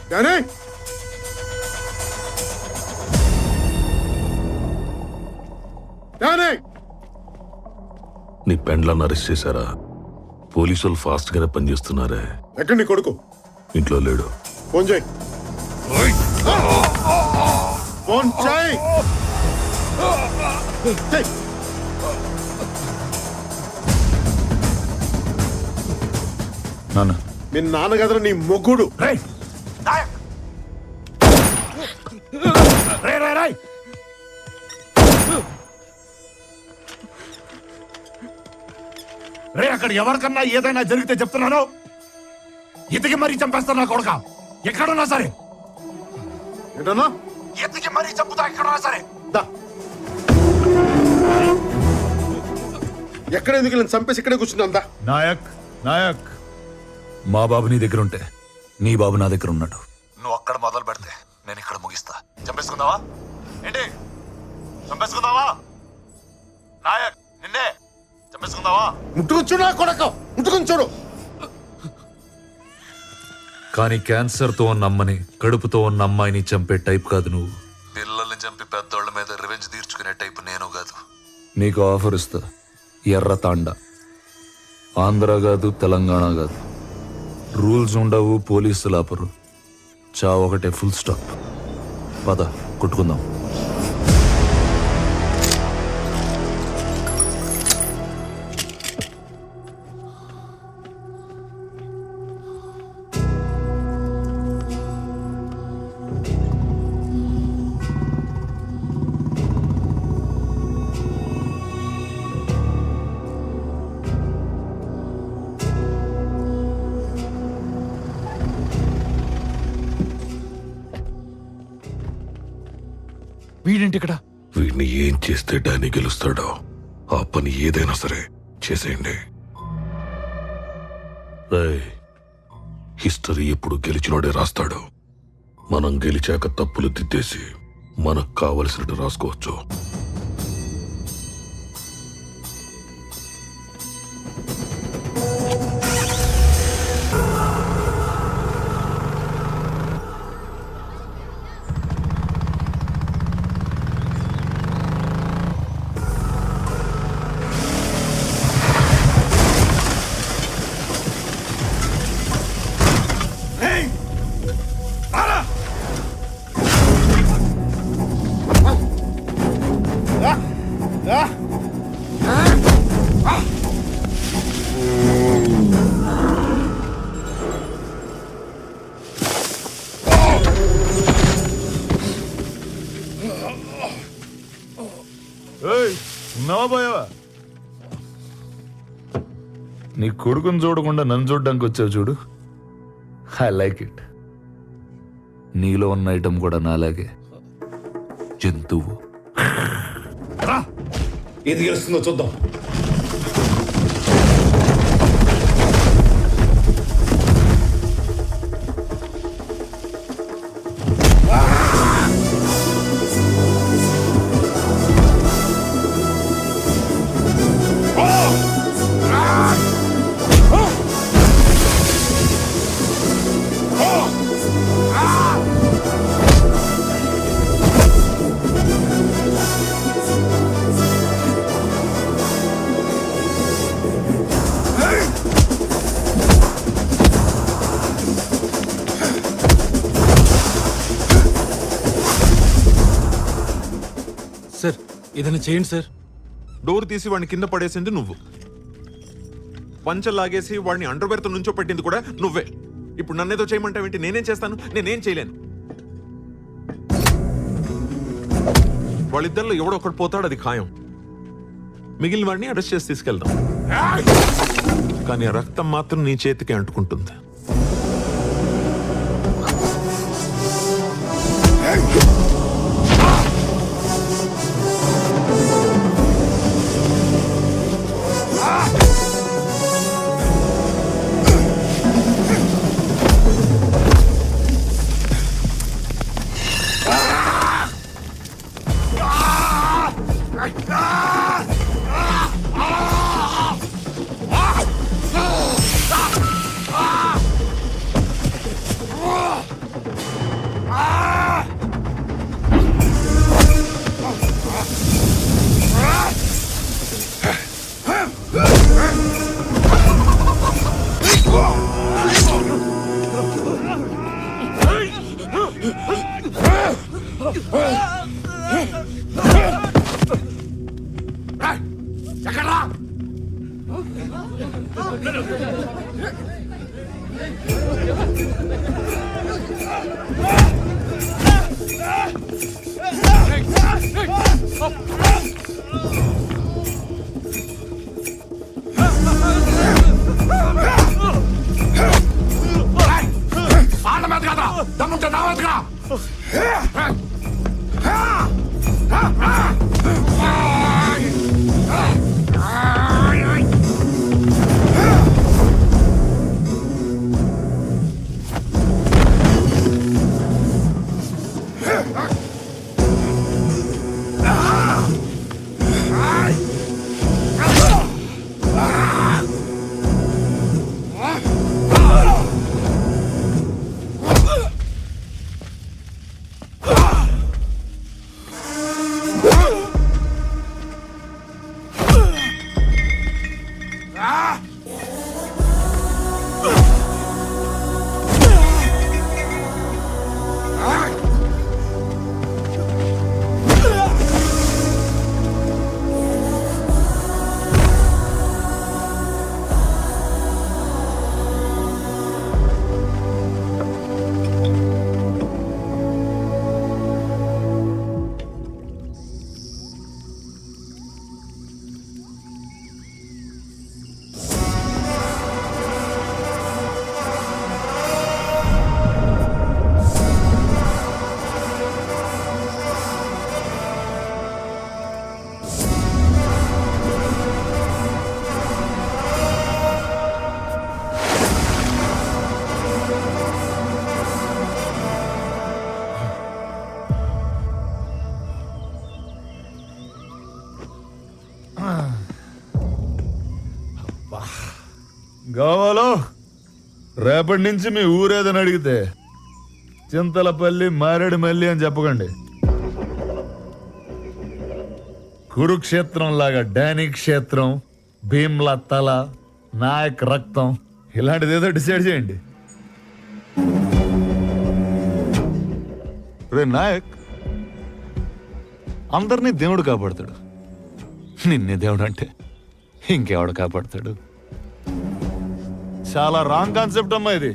నీ పెండ్లను అరెస్ట్ చేశారా? పోలీసులు ఫాస్ట్ గానే పనిచేస్తున్నారే. ఎక్కడ నీ కొడుకు? ఇంట్లో లేడు. ఫోన్ చేయి. ఫోన్ చేయి. నాన్న, మీ నాన్న కదరా నీ మొగ్గుడు. రే, అక్కడ ఎవరికన్నా ఏదైనా జరిగితే చెప్తున్నాను, ఇతికి మరీ చంపేస్తాను నా కొడుక. ఎక్కడున్నా సరే ఏంటన్నా? ఎతికి మరీ చంపుతా, ఎక్కడున్నా సరే. ఎక్కడ ఎందుకు నేను చంపేసి ఇక్కడే కూర్చున్నా? నాయక్, నాయక్, మా బాబు నీ దగ్గర ఉంటే నీ బాబు నా దగ్గర ఉన్నాడు. నువ్వు అక్కడ మొదలు పెడితే నేను ఇక్కడ ముగిస్తా. చంపేసుకుందావా ఏంటి? చంపేసుకుందావా? నాయక్, నిన్నే చంపేసుకుందావా? ముట్టుకొని చూడు నా కొడక, ముట్టుకొని చూడు. కానీ క్యాన్సర్తో ఉన్న అమ్మని, కడుపుతో ఉన్న అమ్మాయిని చంపే టైప్ కాదు నువ్వు. పిల్లల్ని చంపి పెద్దోళ్ళ మీద రివెంజ్ తీర్చుకునే టైప్ నేను కాదు. నీకు ఆఫర్ ఇస్తా. ఎర్ర తాండా. ఆంధ్ర కాదు, తెలంగాణ కాదు. రూల్స్ ఉండవు, పోలీసులు ఆపరు. చావు ఒకటే, ఫుల్ స్టాప్. పద, కొట్టుకుందాం. వీడేంటి ఇక్కడ? వీడిని ఏం చేస్తే డానీ గెలుస్తాడో ఆ పని ఏదైనా సరే చేసేయండి. హిస్టరీ ఎప్పుడు గెలిచినోడే రాస్తాడు. మనం గెలిచాక తప్పులు దిద్దేసి మనకు కావలసినట్టు రాసుకోవచ్చు. నీ కొడుకుని చూడకుండా నన్ను చూడడానికి వచ్చావు చూడు. I like it. నీలో ఉన్న ఐటమ్ కూడా నాలాగే జంతువు. ఏది గెలుస్తుందో చూద్దాం. సార్, ఏదైనా చేయండి సార్. డోర్ తీసి వాడిని కింద పడేసింది నువ్వు. పంచలు లాగేసి వాడిని అండర్వేర్తో నుంచో పెట్టింది కూడా నువ్వే. ఇప్పుడు నన్నేదో చేయమంటావేంటి? నేనేం చేస్తాను? నేనేం చేయలేను. వాళ్ళిద్దరిలో ఎవడో ఒకటి పోతాడు, అది ఖాయం. మిగిలిన వాడిని అరెస్ట్ చేసి తీసుకెళ్దాం. కానీ ఆ రక్తం మాత్రం నీ చేతికి అంటుకుంటుంది. ఆళ్ళ మీద కదా దమ్ముంటే నా మీదగా. గోవాలో రేపటి నుంచి మీ ఊరేదని అడిగితే చింతలపల్లి మారేడుమల్లి అని చెప్పకండి. కురుక్షేత్రం లాగా డానీ క్షేత్రం, భీమ్లా తల, నాయక్ రక్తం ఇలాంటిది ఏదో డిసైడ్ చేయండి. రే నాయక్, అందరినీ దేవుడు కాపాడతాడు, నిన్నే దేవుడు అంటే ఇంకెవడు కాపాడతాడు? చాలా రాంగ్ కాన్సెప్ట్ అమ్మా ఇది.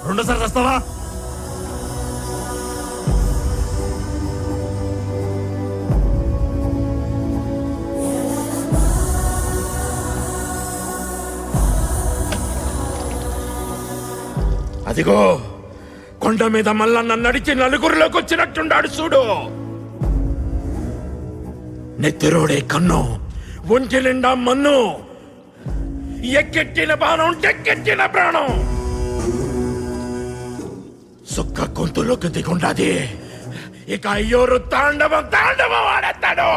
రెండోసారి వస్తావా? అదిగో కొండ మీద మల్లన్న నడిచి నలుగురిలోకి వచ్చినట్టున్నాడు చూడు. నెత్తిరోడే కన్ను, ఒంటి నిండా మన్ను, ఎక్కెట్టిన బాణం టెక్కెట్టిన ప్రాణం. సుక్క గొంతులోకి దిగుండాది. ఇక అయ్యోరు తాండవం తాండవం ఆడతాడు.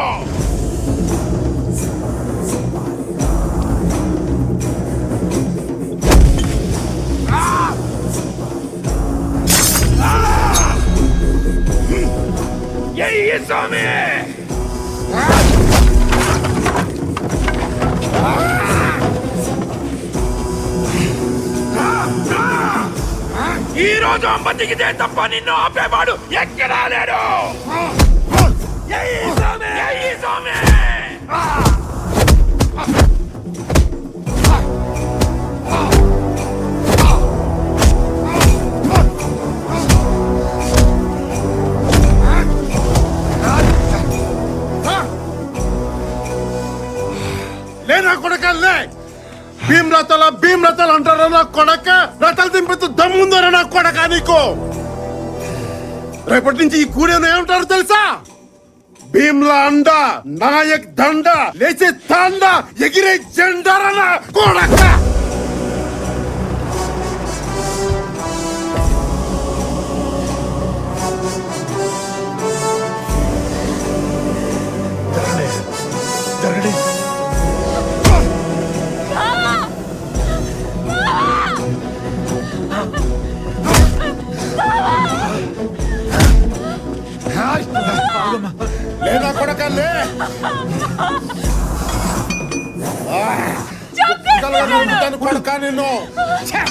ఎయ్యి స్వామి, ఈ రోజు అమ్మ దిగితే తప్ప నిన్ను ఆపేవాడు ఎక్కడా లేడు. ఎయ్యి స్వామి, ఎయ్యి స్వామి. లేనా కొడకల్లే, భీమ్లా రథాల భీమ్ రథాలు అంటారా నా కొడక? రథాలు దింపితే దమ్ముందరా నా కొడక నీకు? రేపటి నుంచి ఈ కూడేను ఏమంటారు తెలుసా? భీమ్లా అండ, నాయక్ దండ, లేచే తాండ, ఎగిరే జెండారా నా కొడక? లేదా కొడక లే. ఉంటాను కొడక నేను. ఛే!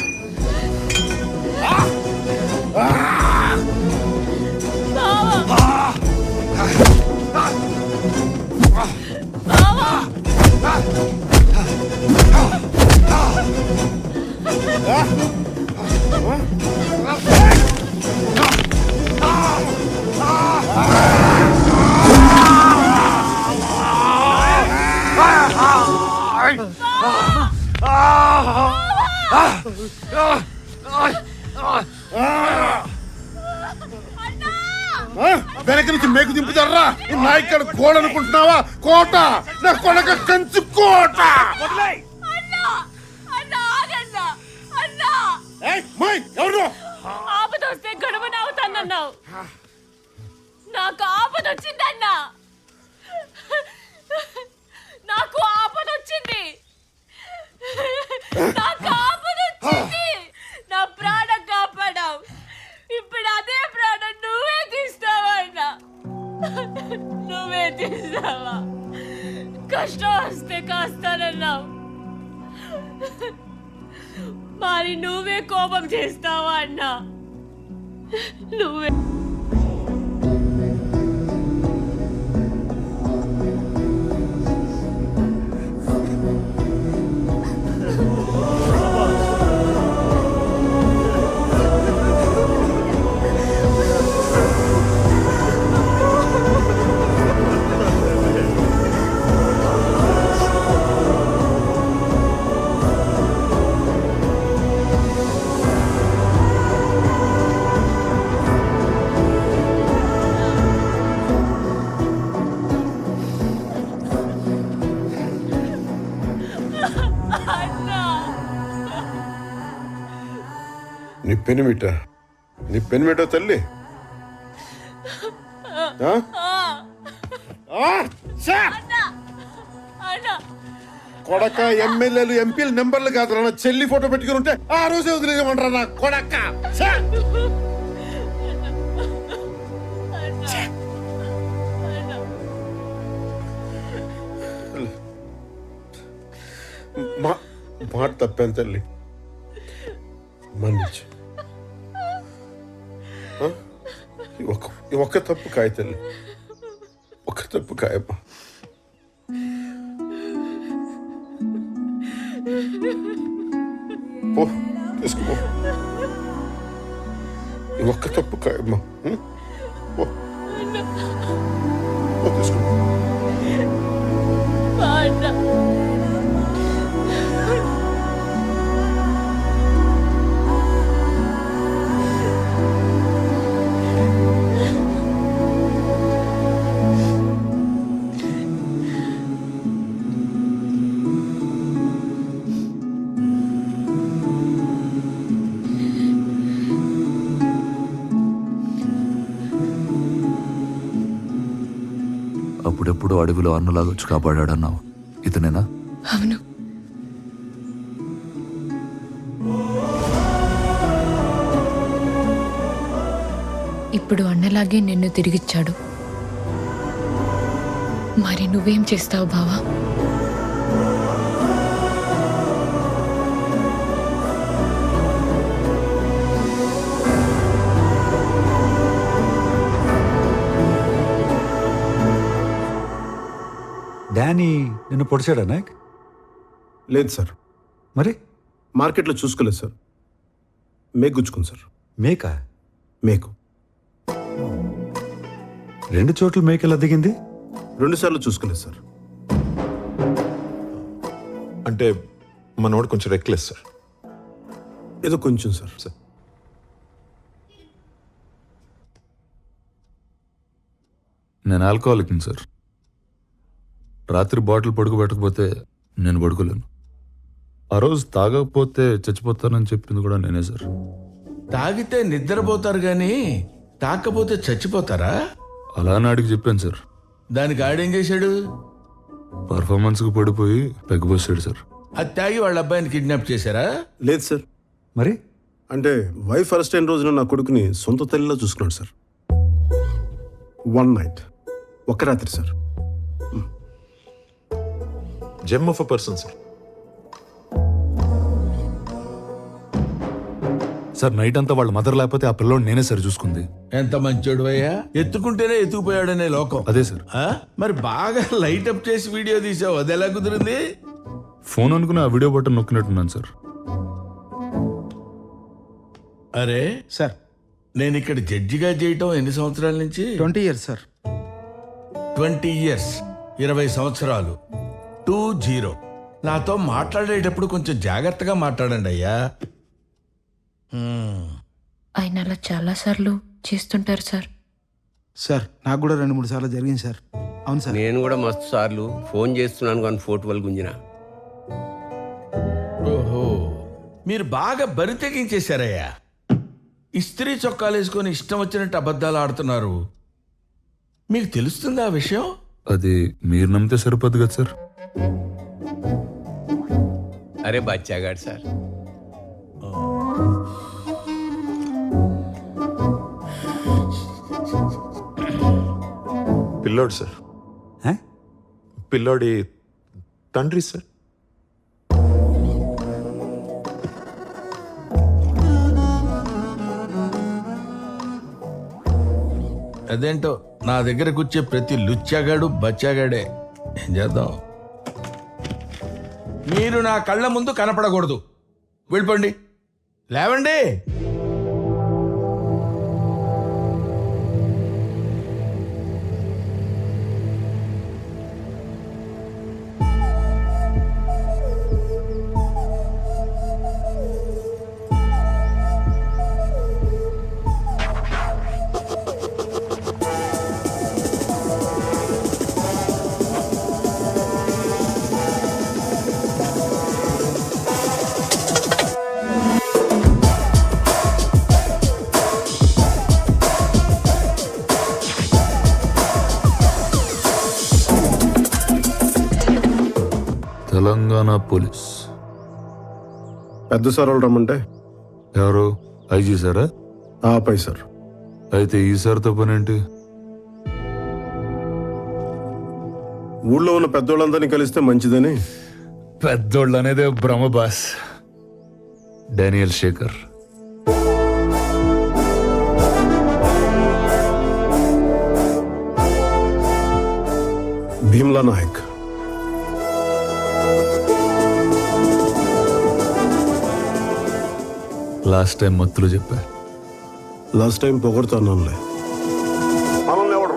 వెనక నుంచి మేకు దింపుతారా? నా ఇక్కడ గోడ అనుకుంటున్నావా? కోట నా కొడక, కంచు కోట. ఏయ్, మై, ఎవరు? ఆపదొస్తే గడువు నవ్వుతానన్నావు. నాకు ఆపదొచ్చిందన్నా. నాకు ఆపదొచ్చింది. నాకు ఆపదొచ్చింది. నా ప్రాణం కాపాడావు. ఇప్పుడు అదే ప్రాణం నువ్వే తీస్తావా అన్నా? నువ్వే తీస్తావా? కష్టం వస్తే కాస్తానన్నావు. మరి నువ్వే కోపం చేస్తావా అన్నా? నువ్వే. నీ పెనిమిట తల్లి. ఆ? ఆ? ఛే! అన్నా కొడక, ఎమ్మెల్యేలు ఎంపీలు నెంబర్లు కాదు నా చెల్లి ఫోటో పెట్టుకుని ఉంటే ఆ రోజే వదిలేయమంటారా నా కొడక? ఛే! మాట తప్పాను తల్లి, మన్నించు. ఈ ఒక్క తప్పు కాయ తల్లి, ఒక్క తప్పు కాయమ్మా. పో, తీసుకో. ఈ ఒక్క తప్పు కాయమ్మా. పో, తీసుకో. అన్నా అప్పుడెప్పుడు అడవిలో అన్నలాగా వచ్చి కాపాడాడన్నావు. ఇతనేనా? అవును. ఇప్పుడు అన్నలాగే నిన్ను తిరిగిచ్చాడు. మరి నువ్వేం చేస్తావు బావా? డానీ నిన్ను పొడిచాడా నాయక్? లేదు సార్. మరి మార్కెట్లో చూసుకోలేదు సార్. మేకు గుచ్చుకుంది సార్. మేకా? మేకు 2 చోట్ల మేక ఎలా దిగింది? 2 సార్లు చూసుకోలేదు సార్. అంటే మనోడు కొంచెం రెక్లెస్ సార్. ఏదో కొంచెం సార్. సార్ నేను ఆల్కహాలిక్ సార్. రాత్రి బాటిల్ పడుకోబెట్టకపోతే నేను పడుకోలేను. ఆ రోజు తాగకపోతే చచ్చిపోతానని చెప్పింది కూడా నేనే సార్. తాగితే నిద్రపోతారు గాని తాకపోతే చచ్చిపోతారా? అలా నాడికి చెప్పాను సార్. దానికి ఆడేం చేశాడు? పర్ఫార్మెన్స్కి పడిపోయి పెగ్గబోసాడు సార్. అది తాగి వాళ్ళ అబ్బాయిని కిడ్నాప్ చేశారా? లేదు సార్. మరి అంటే వైఫ్ అరెస్ట్ అయిన రోజున నా కొడుకుని సొంత తల్లిలో చూసుకున్నాడు సార్. 1 నైట్, ఒక్క రాత్రి sir. Gem of a person sir. Sir night అంతా వాళ్ళ మదర్ లేకపోతే ఆ పిల్లోడు నేనే సార్ చూసుకుంది. ఎంత మంచోడు అయ్యా, ఎత్తుకుంటేనే ఎత్తుకుపోయాడనే లోకం. అదే సార్. ఆ? మరి బాగా లైట్ అప్ చేసి వీడియో తీసావు, అది ఎలా కుదిరింది? ఫోన్ అనుకుని ఆ వీడియో బటన్ నొక్కినట్టున్నాను సార్. అరే సార్ నేను ఇక్కడ జడ్జిగా చేయటం ఎన్ని సంవత్సరాల నుంచి? 20 years సార్. 20 years, 20 సంవత్సరాలు. 20. నాతో మాట్లాడేటప్పుడు కొంచెం జాగ్రత్తగా మాట్లాడండి అయ్యా. ఆయన అలా చాలా సార్లు చేస్తుంటారు సార్. సార్ నాకు కూడా 2-3 సార్లు జరిగింది సార్. అవును సార్. నేను కూడా మస్తు సార్లు ఫోన్ చేస్తున్నాను కానీ ఫోటోలు గుంజిన. ఓహో, మీరు బాగా బరి తెగించేశారయ్యా. ఇస్త్రీ చొక్కాలు వేసుకొని ఇష్టం వచ్చినట్టు అబద్ధాలు ఆడుతున్నారు. మీకు తెలుస్తుందా ఆ విషయం? అది మీరు నమ్మితే సరిపోదు కదా సార్. అరే బచ్చాగాడు సార్. పిల్లోడు సార్. హే? పిల్లోడి తండ్రి సార్. అదేంటో నా దగ్గరకు వచ్చే ప్రతి లుచ్చాగాడు బచ్చాగాడే. ఏం చేద్దాం? మీరు నా కళ్ళ ముందు కనపడకూడదు. వెళ్ళిపోండి, లేవండి. తెలంగాణ పోలీస్. పెద్ద సార్ వాళ్ళు రమ్మంటే ఎవరు? ఐజీ సారా? పై సార్. అయితే ఈ సార్తో పనేంటి? ఊళ్ళో ఉన్న పెద్దోళ్ళందరినీ కలిస్తే మంచిదని. పెద్దోళ్ళు అనేదే భ్రమ boss. Daniel Shekhar. Bheemla Nayak. Last time మత్తులు చెప్పా. లాస్ట్ టైం పొగడుతున్నానులే. మనల్ని ఎవడు